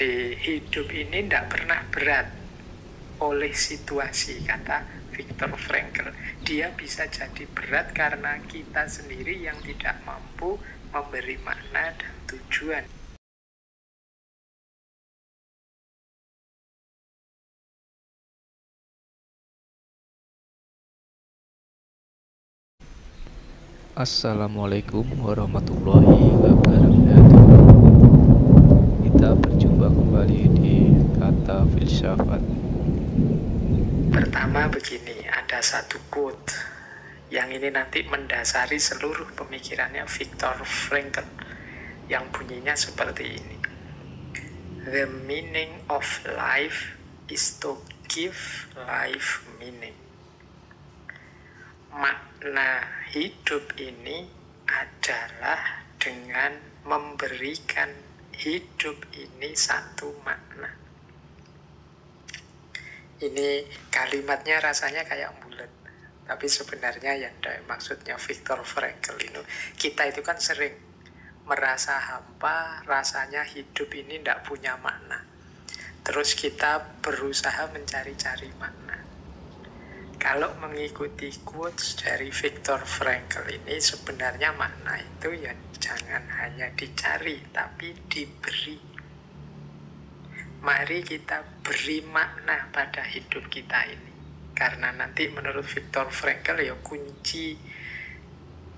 Jadi hidup ini tidak pernah berat oleh situasi, kata Viktor Frankl. Dia bisa jadi berat karena kita sendiri yang tidak mampu memberi makna dan tujuan. Assalamualaikum warahmatullahi wabarakatuh. Kita berjumpa kembali di Kata Filsafat. Pertama begini, ada satu quote yang ini nanti mendasari seluruh pemikirannya Viktor Frankl, yang bunyinya seperti ini. The meaning of life is to give life meaning. Makna hidup ini adalah dengan memberikan hidup ini satu makna. Ini kalimatnya rasanya kayak bulat, tapi sebenarnya yang maksudnya Viktor Frankl ini, kita itu kan sering merasa hampa, rasanya hidup ini tidak punya makna. Terus kita berusaha mencari-cari makna. Kalau mengikuti quotes dari Viktor Frankl ini, sebenarnya makna itu ya jangan hanya dicari, tapi diberi. Mari kita beri makna pada hidup kita ini. Karena nanti menurut Viktor Frankl ya kunci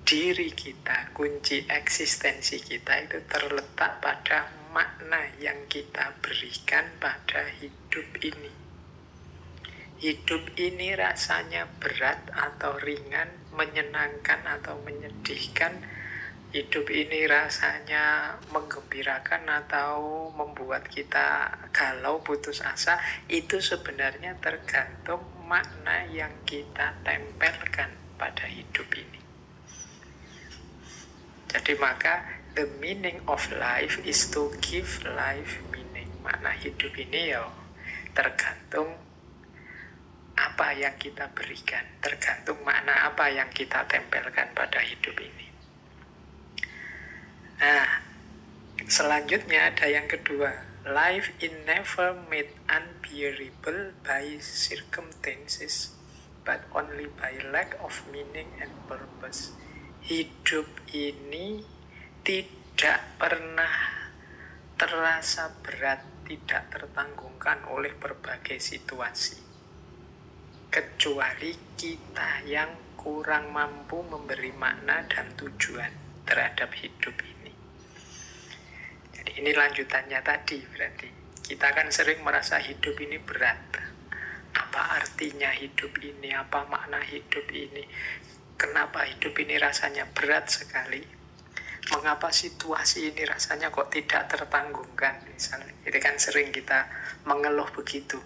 diri kita, kunci eksistensi kita itu terletak pada makna yang kita berikan pada hidup ini. Hidup ini rasanya berat atau ringan, menyenangkan atau menyedihkan. Hidup ini rasanya menggembirakan atau membuat kita galau, putus asa. Itu sebenarnya tergantung makna yang kita tempelkan pada hidup ini. Jadi maka the meaning of life is to give life meaning. Makna hidup ini ya tergantung apa yang kita berikan, tergantung makna apa yang kita tempelkan pada hidup ini. Nah, selanjutnya ada yang kedua. Life is never made unbearable by circumstances, but only by lack of meaning and purpose. Hidup ini tidak pernah terasa berat, tidak tertanggungkan oleh berbagai situasi, kecuali kita yang kurang mampu memberi makna dan tujuan terhadap hidup ini. Jadi ini lanjutannya tadi, berarti kita kan sering merasa hidup ini berat. Apa artinya hidup ini? Apa makna hidup ini? Kenapa hidup ini rasanya berat sekali? Mengapa situasi ini rasanya kok tidak tertanggungkan? Misalnya, itu kan sering kita mengeluh begitu.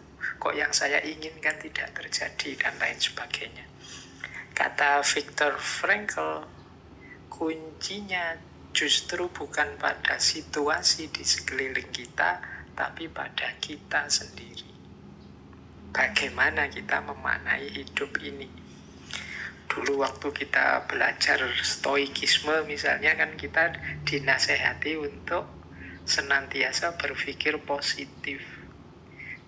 Kok yang saya inginkan tidak terjadi dan lain sebagainya. Kata Viktor Frankl, kuncinya justru bukan pada situasi di sekeliling kita, tapi pada kita sendiri. Bagaimana kita memaknai hidup ini? Dulu waktu kita belajar stoikisme misalnya, kan kita dinasehati untuk senantiasa berpikir positif.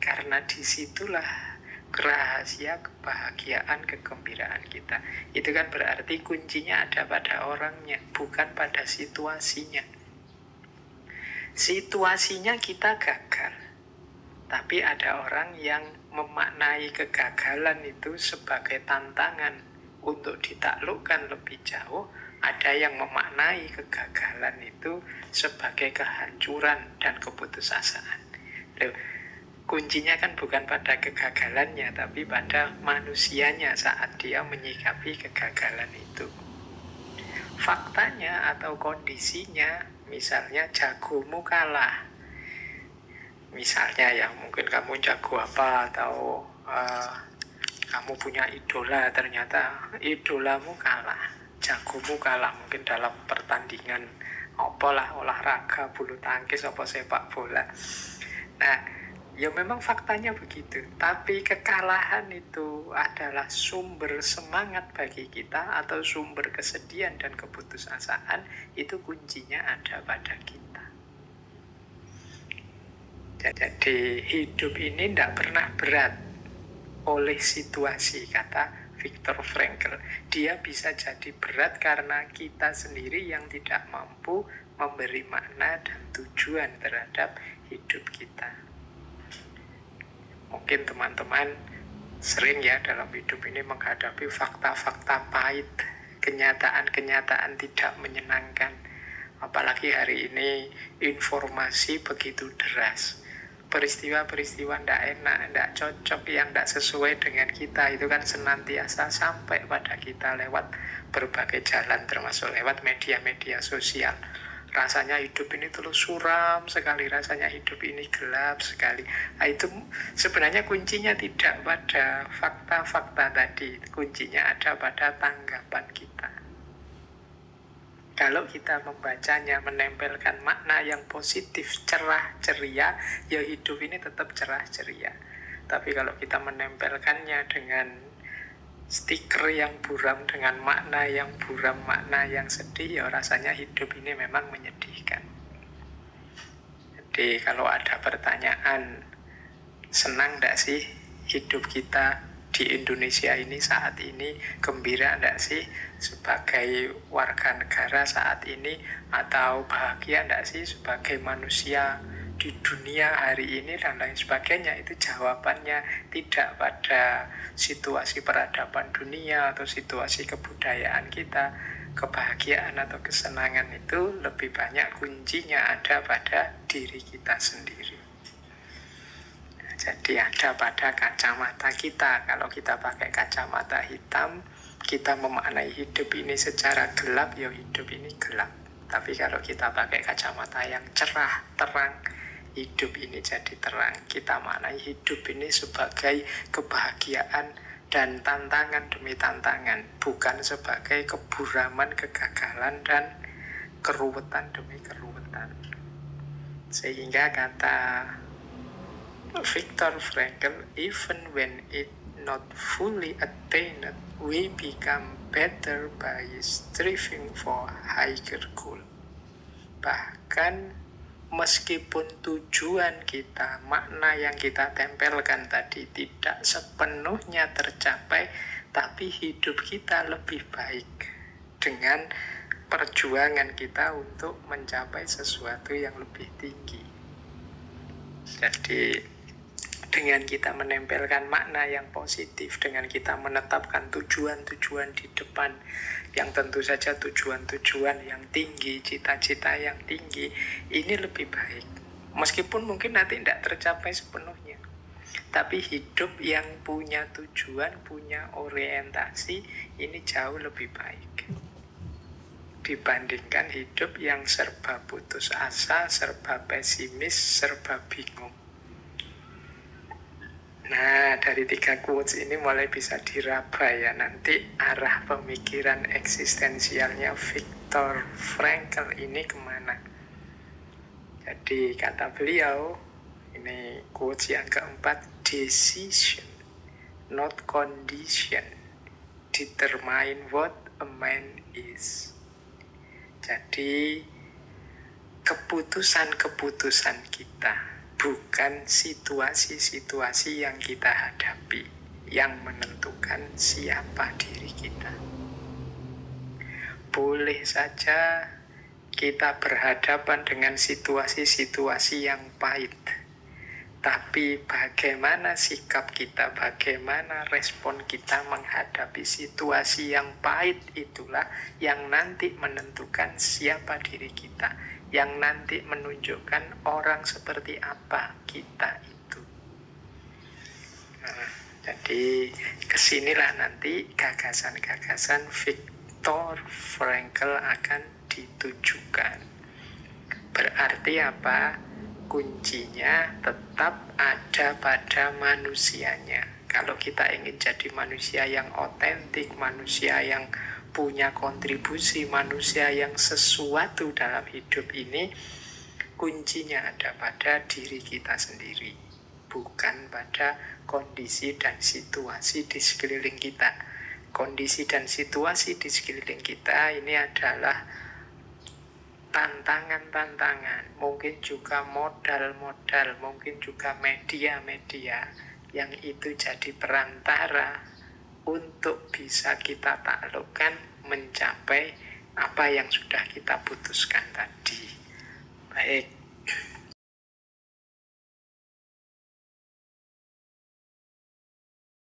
Karena disitulah rahasia kebahagiaan, kegembiraan kita. Itu kan berarti kuncinya ada pada orangnya, bukan pada situasinya. Situasinya kita gagal, tapi ada orang yang memaknai kegagalan itu sebagai tantangan untuk ditaklukkan lebih jauh. Ada yang memaknai kegagalan itu sebagai kehancuran dan keputusasaan. Loh, kuncinya kan bukan pada kegagalannya, tapi pada manusianya saat dia menyikapi kegagalan itu. Faktanya atau kondisinya, misalnya jagomu kalah. Misalnya ya mungkin kamu jago apa, atau kamu punya idola, ternyata idolamu kalah, jagomu kalah mungkin dalam pertandingan apalah, olahraga, bulu tangkis, apa sepak bola. Nah, ya memang faktanya begitu, tapi kekalahan itu adalah sumber semangat bagi kita atau sumber kesedihan dan keputusasaan. Itu kuncinya ada pada kita. Jadi hidup ini tidak pernah berat oleh situasi, kata Viktor Frankl. Dia bisa jadi berat karena kita sendiri yang tidak mampu memberi makna dan tujuan terhadap hidup kita. Mungkin teman-teman sering ya dalam hidup ini menghadapi fakta-fakta pahit, kenyataan-kenyataan tidak menyenangkan. Apalagi hari ini informasi begitu deras. Peristiwa-peristiwa tidak enak, tidak cocok, yang tidak sesuai dengan kita itu kan senantiasa sampai pada kita lewat berbagai jalan, termasuk lewat media-media sosial. Rasanya hidup ini terus suram sekali, rasanya hidup ini gelap sekali. Nah, itu sebenarnya kuncinya tidak pada fakta-fakta tadi, kuncinya ada pada tanggapan kita. Kalau kita membacanya, menempelkan makna yang positif, cerah, ceria, ya hidup ini tetap cerah, ceria. Tapi kalau kita menempelkannya dengan stiker yang buram, dengan makna yang buram, makna yang sedih, ya rasanya hidup ini memang menyedihkan. Jadi kalau ada pertanyaan, senang tidak sih hidup kita di Indonesia ini saat ini, gembira enggak sih sebagai warga negara saat ini, atau bahagia enggak sih sebagai manusia di dunia hari ini, dan lain sebagainya. Itu jawabannya tidak pada situasi peradaban dunia atau situasi kebudayaan kita. Kebahagiaan atau kesenangan itu lebih banyak kuncinya ada pada diri kita sendiri. Jadi ada pada kacamata kita. Kalau kita pakai kacamata hitam, kita memaknai hidup ini secara gelap, ya hidup ini gelap. Tapi kalau kita pakai kacamata yang cerah, terang, hidup ini jadi terang. Kita maknai hidup ini sebagai kebahagiaan dan tantangan demi tantangan, bukan sebagai keburaman, kegagalan, dan keruwetan demi keruwetan. Sehingga kata Viktor Frankl, even when it not fully attained, we become better by striving for higher goal. Bahkan meskipun tujuan kita, makna yang kita tempelkan tadi tidak sepenuhnya tercapai, tapi hidup kita lebih baik dengan perjuangan kita untuk mencapai sesuatu yang lebih tinggi. Jadi dengan kita menempelkan makna yang positif, dengan kita menetapkan tujuan-tujuan di depan, yang tentu saja tujuan-tujuan yang tinggi, cita-cita yang tinggi, ini lebih baik. Meskipun mungkin nanti tidak tercapai sepenuhnya, tapi hidup yang punya tujuan, punya orientasi, ini jauh lebih baik dibandingkan hidup yang serba putus asa, serba pesimis, serba bingung. Nah, dari 3 quotes ini mulai bisa diraba ya nanti arah pemikiran eksistensialnya Viktor Frankl ini kemana. Jadi kata beliau, ini quotes yang keempat, decision, not condition, determine what a man is. Jadi keputusan-keputusan kita, bukan situasi-situasi yang kita hadapi yang menentukan siapa diri kita. Boleh saja kita berhadapan dengan situasi-situasi yang pahit, tapi bagaimana sikap kita, bagaimana respon kita menghadapi situasi yang pahit itulah yang nanti menentukan siapa diri kita, yang nanti menunjukkan orang seperti apa kita itu. Nah, jadi kesinilah nanti gagasan-gagasan Viktor Frankl akan ditujukan. Berarti apa? Kuncinya tetap ada pada manusianya. Kalau kita ingin jadi manusia yang otentik, manusia yang punya kontribusi, manusia yang sesuatu dalam hidup ini, kuncinya ada pada diri kita sendiri, bukan pada kondisi dan situasi di sekeliling kita. Kondisi dan situasi di sekeliling kita ini adalah tantangan-tantangan, mungkin juga modal-modal, mungkin juga media-media yang itu jadi perantara untuk bisa kita taklukkan mencapai apa yang sudah kita putuskan tadi. Baik,